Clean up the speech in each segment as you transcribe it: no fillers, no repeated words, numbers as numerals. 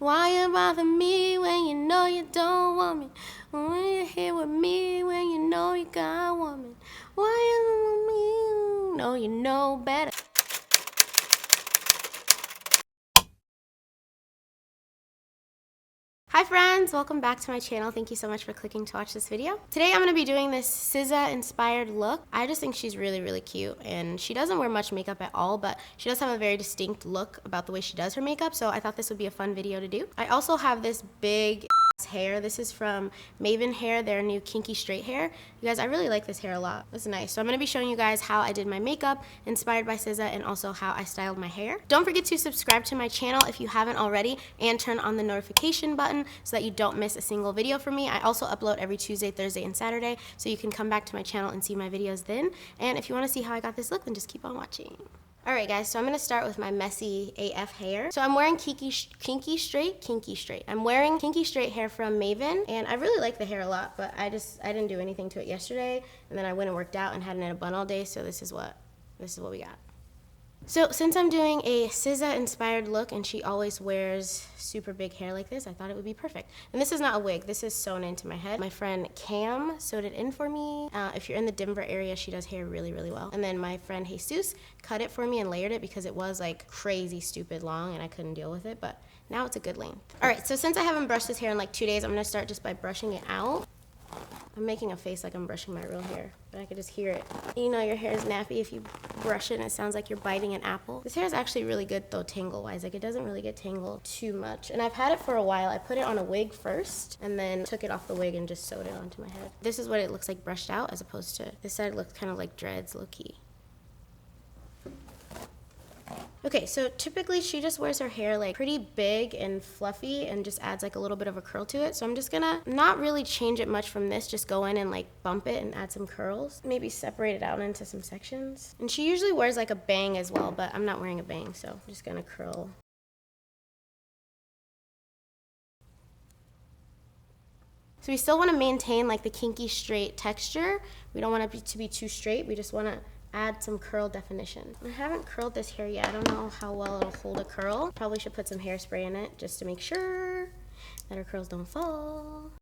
Why you bother me when you know you don't want me? When you're here with me when you know you got a woman? Why you with me? No, you know better. Hi friends, welcome back to my channel. Thank you so much for clicking to watch this video. Today I'm going to be doing this SZA inspired look. I just think she's really cute, and she doesn't wear much makeup at all, but she does have a very distinct look about the way she does her makeup, so I thought this would be a fun video to do. I also have this big hair. This is from Maven Hair, their new kinky straight hair. You guys, I really like this hair a lot. It's nice. So I'm going to be showing you guys how I did my makeup inspired by SZA, and also how I styled my hair. Don't forget to subscribe to my channel if you haven't already, and turn on the notification button so that you don't miss a single video from me. I also upload every Tuesday, Thursday, and Saturday, so you can come back to my channel and see my videos then. And if you want to see how I got this look, then just keep on watching. Alright guys, so I'm going to start with my messy AF hair. So I'm wearing kinky straight. I'm wearing kinky straight hair from Maven, and I really like the hair a lot, but I didn't do anything to it yesterday, and then I went and worked out and had it in a bun all day, so this is what we got. So since I'm doing a SZA inspired look and she always wears super big hair like this, I thought it would be perfect. And this is not a wig, this is sewn into my head. My friend Cam sewed it in for me. If you're in the Denver area, she does hair really well. And then my friend Jesus cut it for me and layered it because it was like crazy stupid long and I couldn't deal with it, but now it's a good length. Alright, so since I haven't brushed this hair in like 2 days, I'm gonna start just by brushing it out. I'm making a face like I'm brushing my real hair, but I could just hear it. You know your hair is nappy if you brush it and it sounds like you're biting an apple. This hair is actually really good though, tangle-wise. Like, it doesn't really get tangled too much. And I've had it for a while. I put it on a wig first and then took it off the wig and just sewed it onto my head. This is what it looks like brushed out, as opposed to this side looks kind of like dreads, low-key. Okay, so typically she just wears her hair like pretty big and fluffy and just adds like a little bit of a curl to it. So I'm just gonna not really change it much from this, just go in and like bump it and add some curls. Maybe separate it out into some sections. And she usually wears like a bang as well, but I'm not wearing a bang, so I'm just gonna curl. So we still wanna maintain like the kinky straight texture. We don't want it to be too straight, we just wanna add some curl definition. I haven't curled this hair yet. I don't know how well it'll hold a curl. Probably should put some hairspray in it just to make sure that her curls don't fall.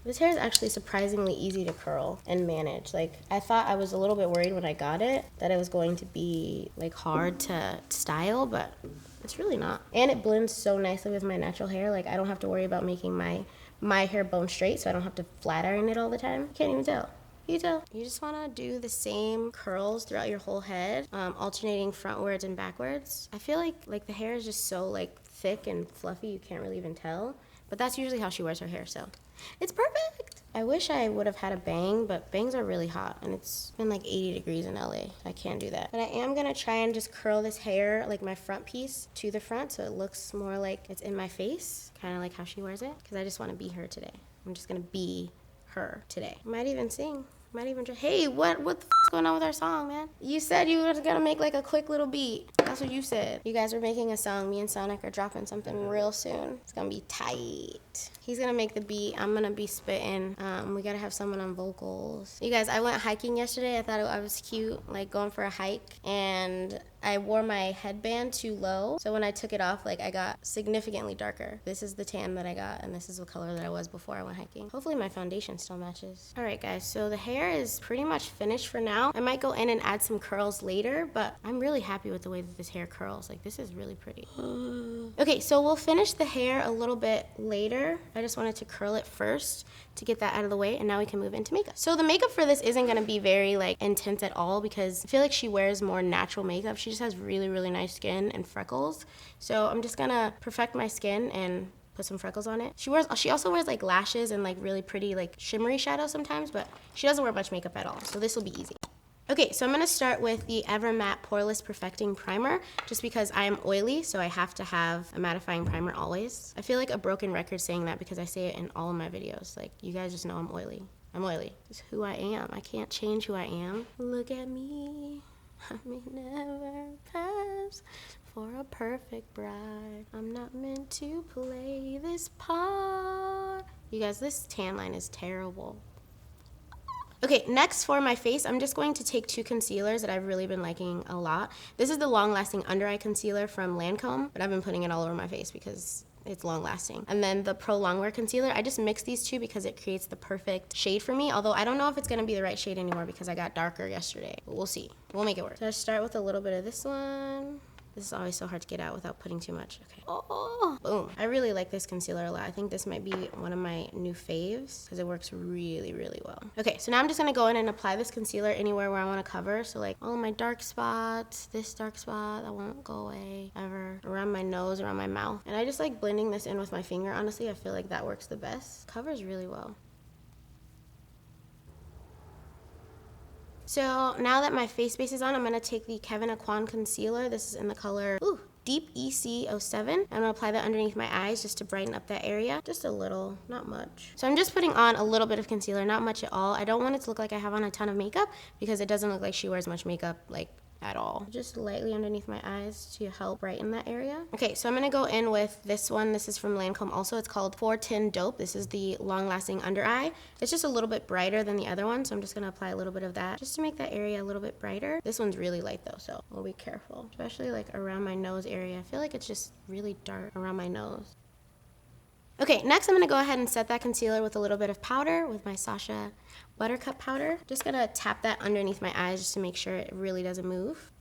This hair is actually surprisingly easy to curl and manage. Like, I thought I was a little bit worried when I got it that it was going to be like hard to style, but it's really not. And it blends so nicely with my natural hair. Like, I don't have to worry about making my hair bone straight, so I don't have to flat iron it all the time. You can't even tell. You tell. You just want to do the same curls throughout your whole head, alternating frontwards and backwards. I feel like the hair is just so like thick and fluffy, you can't really even tell. But that's usually how she wears her hair, so it's perfect. I wish I would have had a bang, but bangs are really hot and it's been like 80 degrees in LA. I can't do that. But I am gonna try and just curl this hair, like my front piece, to the front so it looks more like it's in my face, kind of like how she wears it, because I just want to be her today. I'm just gonna be her today. Might even sing. Might even try. Hey, what the f***'s going on with our song, man? You said you were gonna make like a quick little beat. That's what you said. You guys are making a song. Me and Sonic are dropping something real soon. It's gonna be tight. He's gonna make the beat. I'm gonna be spitting. We gotta have someone on vocals. You guys, I went hiking yesterday. I thought I was cute, like going for a hike, and I wore my headband too low, so when I took it off, like, I got significantly darker. This is the tan that I got, and this is the color that I was before I went hiking. Hopefully my foundation still matches. Alright guys, so the hair is pretty much finished for now. I might go in and add some curls later, but I'm really happy with the way that this hair curls. Like, this is really pretty. Okay, so we'll finish the hair a little bit later. I just wanted to curl it first to get that out of the way, and now we can move into makeup. So the makeup for this isn't gonna be very like intense at all because I feel like she wears more natural makeup. She just has really nice skin and freckles. So I'm just gonna perfect my skin and put some freckles on it. She also wears like lashes and like really pretty like shimmery shadows sometimes, but she doesn't wear much makeup at all. So this will be easy. Okay, so I'm gonna start with the Ever Matte Poreless Perfecting Primer, just because I am oily, so I have to have a mattifying primer always. I feel like a broken record saying that because I say it in all of my videos. Like, you guys just know I'm oily. I'm oily. It's who I am. I can't change who I am. Look at me. I may never pass for a perfect bride. I'm not meant to play this part. You guys, this tan line is terrible. Okay, next for my face, I'm just going to take two concealers that I've really been liking a lot. This is the Long Lasting Under Eye Concealer from Lancome, but I've been putting it all over my face because it's long lasting. And then the Prolongwear Concealer, I just mix these two because it creates the perfect shade for me, although I don't know if it's gonna be the right shade anymore because I got darker yesterday, but we'll see. We'll make it work. So I start with a little bit of this one. This is always so hard to get out without putting too much. Okay. Oh, boom. I really like this concealer a lot. I think this might be one of my new faves because it works really, really well. Okay, so now I'm just gonna go in and apply this concealer anywhere where I wanna cover. So like all of my dark spots, this dark spot that won't go away ever, around my nose, around my mouth. And I just like blending this in with my finger. Honestly, I feel like that works the best. Covers really well. So now that my face base is on, I'm going to take the Kevyn Aucoin Concealer. This is in the color Deep EC07. I'm going to apply that underneath my eyes just to brighten up that area. Just a little, not much. So I'm just putting on a little bit of concealer, not much at all. I don't want it to look like I have on a ton of makeup because it doesn't look like she wears much makeup like at all. Just lightly underneath my eyes to help brighten that area. Okay, so I'm gonna go in with this one. This is from Lancome also. It's called 410 Dope. This is the long lasting under eye. It's just a little bit brighter than the other one, so I'm just gonna apply a little bit of that just to make that area a little bit brighter. This one's really light though, so we'll be careful, especially like around my nose area. I feel like it's just really dark around my nose. Okay, next I'm gonna go ahead and set that concealer with a little bit of powder with my Sacha Buttercup powder. Just gonna tap that underneath my eyes just to make sure it really doesn't move.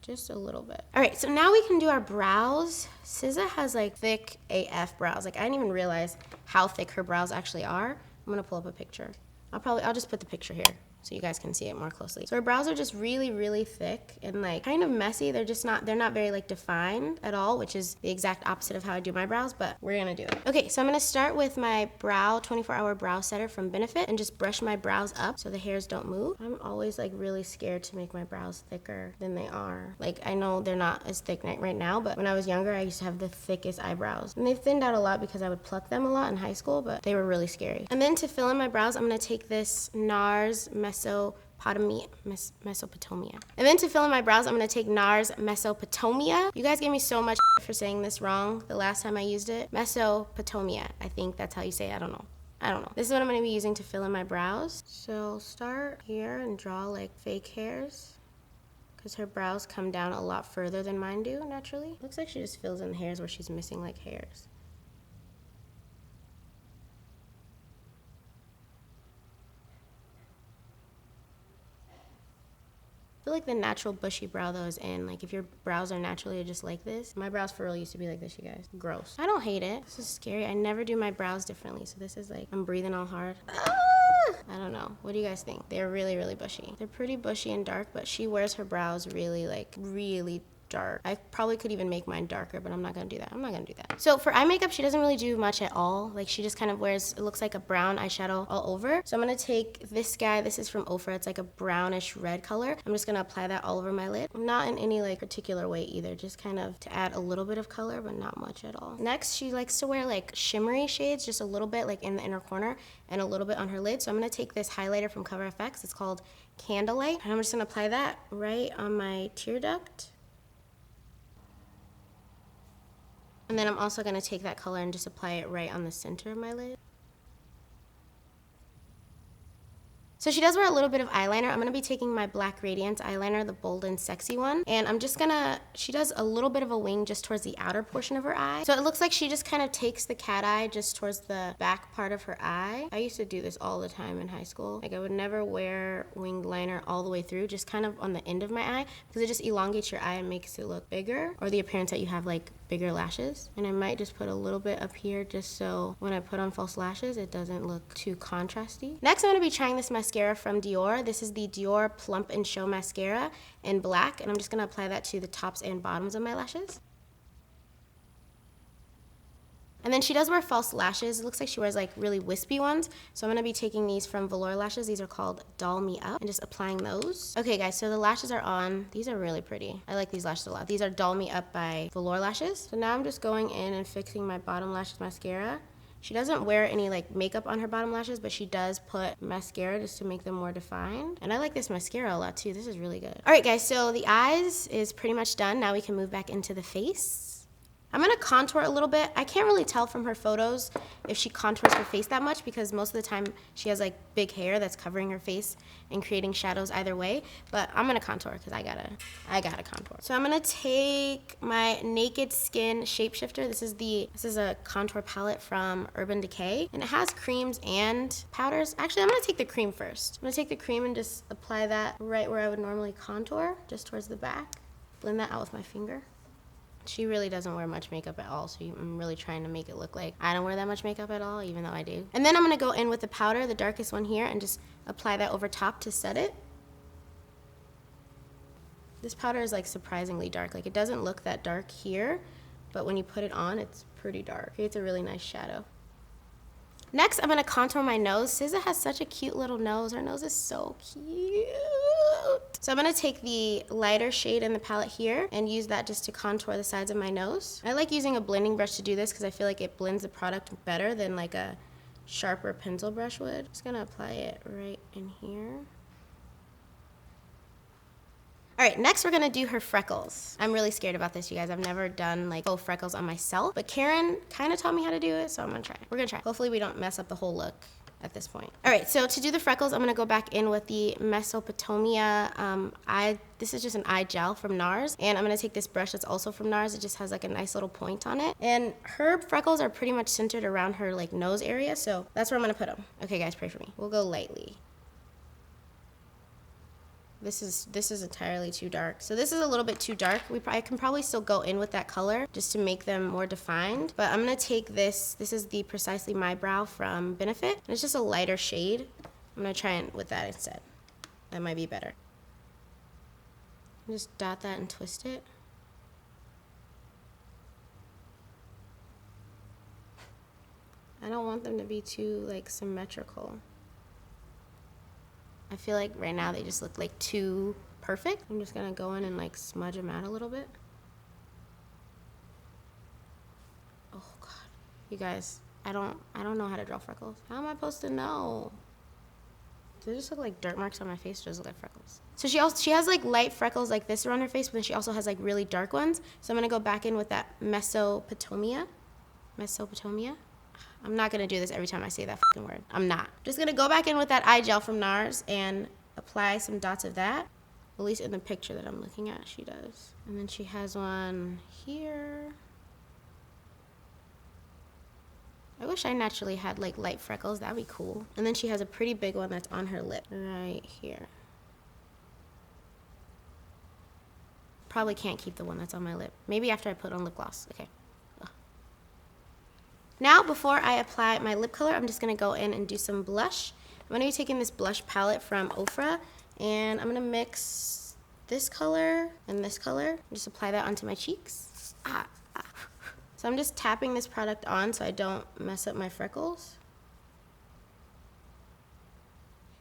Just a little bit. All right, so now we can do our brows. SZA has like thick AF brows. Like I didn't even realize how thick her brows actually are. I'm gonna pull up a picture. I'll just put the picture here so you guys can see it more closely. So her brows are just really, really thick and like kind of messy. They're not very like defined at all, which is the exact opposite of how I do my brows, but we're gonna do it. Okay, so I'm gonna start with my brow 24-hour brow setter from Benefit and just brush my brows up so the hairs don't move. I'm always like really scared to make my brows thicker than they are. Like I know they're not as thick right now, but when I was younger, I used to have the thickest eyebrows. And they've thinned out a lot because I would pluck them a lot in high school, but they were really scary. And then to fill in my brows, I'm gonna take this NARS Mesopotamia. And then to fill in my brows, I'm gonna take NARS Mesopotamia. You guys gave me so much for saying this wrong the last time I used it. Mesopotamia, I think that's how you say it. I don't know. This is what I'm gonna be using to fill in my brows. So start here and draw like fake hairs because her brows come down a lot further than mine do naturally. Looks like she just fills in the hairs where she's missing like hairs. I feel like the natural bushy brow though is in. Like if your brows are naturally just like this. My brows for real used to be like this, you guys. Gross. I don't hate it. This is scary. I never do my brows differently. So this is like, I'm breathing all hard. I don't know. What do you guys think? They're really, really bushy. They're pretty bushy and dark, but she wears her brows really dark. I probably could even make mine darker, but I'm not gonna do that. So for eye makeup, she doesn't really do much at all. Like she just kind of wears, it looks like a brown eyeshadow all over. So I'm gonna take this guy. This is from Ofra. It's like a brownish red color. I'm just gonna apply that all over my lid. Not in any like particular way either. Just kind of to add a little bit of color, but not much at all. Next, she likes to wear like shimmery shades, just a little bit like in the inner corner and a little bit on her lid. So I'm gonna take this highlighter from CoverFX. It's called Candlelight. And I'm just gonna apply that right on my tear duct. And then I'm also gonna take that color and just apply it right on the center of my lid. So she does wear a little bit of eyeliner. I'm gonna be taking my black Radiance eyeliner, the bold and sexy one. And I'm just gonna, she does a little bit of a wing just towards the outer portion of her eye. So it looks like she just kind of takes the cat eye just towards the back part of her eye. I used to do this all the time in high school. Like I would never wear winged liner all the way through, just kind of on the end of my eye, because it just elongates your eye and makes it look bigger, or the appearance that you have like bigger lashes. And I might just put a little bit up here just so when I put on false lashes, it doesn't look too contrasty. Next, I'm gonna be trying this mascara from Dior. This is the Dior Plump and Show Mascara in black, and I'm just gonna apply that to the tops and bottoms of my lashes. And then she does wear false lashes. It looks like she wears like really wispy ones. So I'm gonna be taking these from Velour lashes. These are called Doll Me Up, and just applying those. Okay guys, so the lashes are on. These are really pretty. I like these lashes a lot. These are Doll Me Up by Velour lashes. So now I'm just going in and fixing my bottom lashes mascara. She doesn't wear any like makeup on her bottom lashes, but she does put mascara just to make them more defined. And I like this mascara a lot too. This is really good. All right guys, so the eyes is pretty much done. Now we can move back into the face. I'm gonna contour a little bit. I can't really tell from her photos if she contours her face that much because most of the time she has like big hair that's covering her face and creating shadows either way. But I'm gonna contour because I gotta contour. So I'm gonna take my Naked Skin Shapeshifter. This is a contour palette from Urban Decay, and it has creams and powders. Actually, I'm gonna take the cream first. I'm gonna take the cream and just apply that right where I would normally contour, just towards the back. Blend that out with my finger. She really doesn't wear much makeup at all, so I'm really trying to make it look like I don't wear that much makeup at all, even though I do. And then I'm gonna go in with the powder, the darkest one here, and just apply that over top to set it. This powder is like surprisingly dark. Like it doesn't look that dark here, but when you put it on, it's pretty dark. It creates a really nice shadow. Next, I'm gonna contour my nose. SZA has such a cute little nose. Her nose is so cute. So I'm gonna take the lighter shade in the palette here and use that just to contour the sides of my nose. I like using a blending brush to do this because I feel like it blends the product better than like a sharper pencil brush would. Just gonna apply it right in here. All right, next we're gonna do her freckles. I'm really scared about this, you guys. I've never done like faux freckles on myself, but Karen kind of taught me how to do it, so I'm gonna try. We're gonna try. Hopefully we don't mess up the whole look at this point. All right, so to do the freckles, I'm gonna go back in with the Mesopotamia this is just an eye gel from NARS, and I'm gonna take this brush that's also from NARS. It just has like a nice little point on it, and her freckles are pretty much centered around her like nose area, so that's where I'm gonna put them. Okay, guys, pray for me. We'll go lightly. This is entirely too dark. So this is a little bit too dark. I can probably still go in with that color just to make them more defined. But I'm gonna take this. This is the Precisely My Brow from Benefit. And it's just a lighter shade. I'm gonna try it with that instead. That might be better. Just dot that and twist it. I don't want them to be too like symmetrical. I feel like right now they just look like too perfect. I'm just gonna go in and like smudge them out a little bit. Oh God, you guys, I don't know how to draw freckles. How am I supposed to know? Do they just look like dirt marks on my face, or does it look like freckles? So she has like light freckles like this around her face, but then she also has like really dark ones. So I'm gonna go back in with that Mesopotamia. I'm not gonna do this every time I say that fucking word. I'm not. Just gonna go back in with that eye gel from NARS and apply some dots of that. At least in the picture that I'm looking at, she does. And then she has one here. I wish I naturally had like light freckles. That'd be cool. And then she has a pretty big one that's on her lip right here. Probably can't keep the one that's on my lip. Maybe after I put on lip gloss. Okay. Now, before I apply my lip color, I'm just gonna go in and do some blush. I'm gonna be taking this blush palette from Ofra, and I'm gonna mix this color and this color, and just apply that onto my cheeks. So I'm just tapping this product on so I don't mess up my freckles.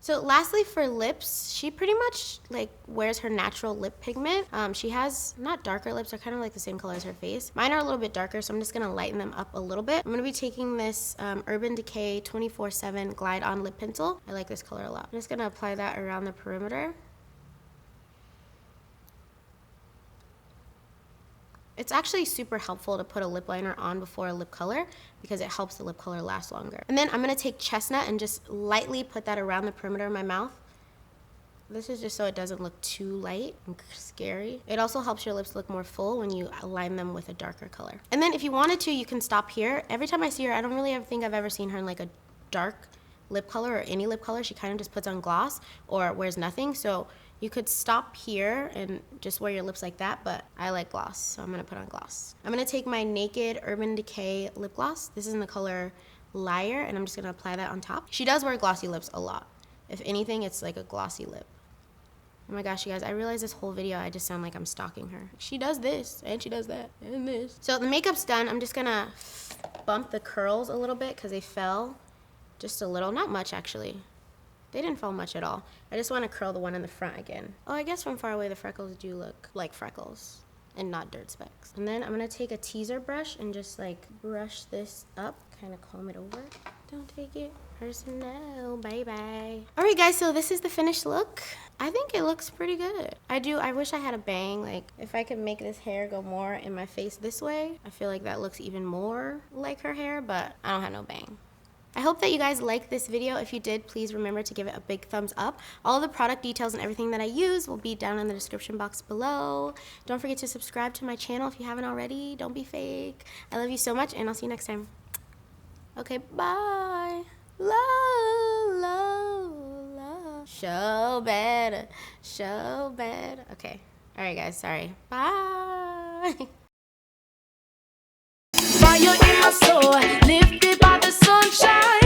So lastly, for lips, she pretty much like wears her natural lip pigment. She has not darker lips, they're kind of like the same color as her face. Mine are a little bit darker, so I'm just gonna lighten them up a little bit. I'm gonna be taking this Urban Decay 24/7 Glide On Lip Pencil. I like this color a lot. I'm just gonna apply that around the perimeter. It's actually super helpful to put a lip liner on before a lip color because it helps the lip color last longer. And then I'm gonna take Chestnut and just lightly put that around the perimeter of my mouth. This is just so it doesn't look too light and scary. It also helps your lips look more full when you align them with a darker color. And then if you wanted to, you can stop here. Every time I see her, I don't really think I've ever seen her in like a dark lip color or any lip color. She kind of just puts on gloss or wears nothing. So you could stop here and just wear your lips like that, but I like gloss, so I'm gonna put on gloss. I'm gonna take my Naked Urban Decay lip gloss. This is in the color Liar, and I'm just gonna apply that on top. She does wear glossy lips a lot. If anything, it's like a glossy lip. Oh my gosh, you guys, I realize this whole video I just sound like I'm stalking her. She does this, and she does that, and this. So the makeup's done. I'm just gonna bump the curls a little bit because they fell just a little, not much actually. They didn't fall much at all. I just want to curl the one in the front again. Oh, I guess from far away the freckles do look like freckles and not dirt specks. And then I'm going to take a teaser brush and just like brush this up, kind of comb it over. Don't take it. Personal, bye-bye. All right, guys, so this is the finished look. I think it looks pretty good. I wish I had a bang. Like, if I could make this hair go more in my face this way, I feel like that looks even more like her hair, but I don't have no bang. I hope that you guys liked this video. If you did, please remember to give it a big thumbs up. All the product details and everything that I use will be down in the description box below. Don't forget to subscribe to my channel if you haven't already. Don't be fake. I love you so much, and I'll see you next time. Okay, bye. Love, love, love. Show better, show better. Okay. All right, guys. Sorry. Bye. Fire in my soul, lifted by the sunshine.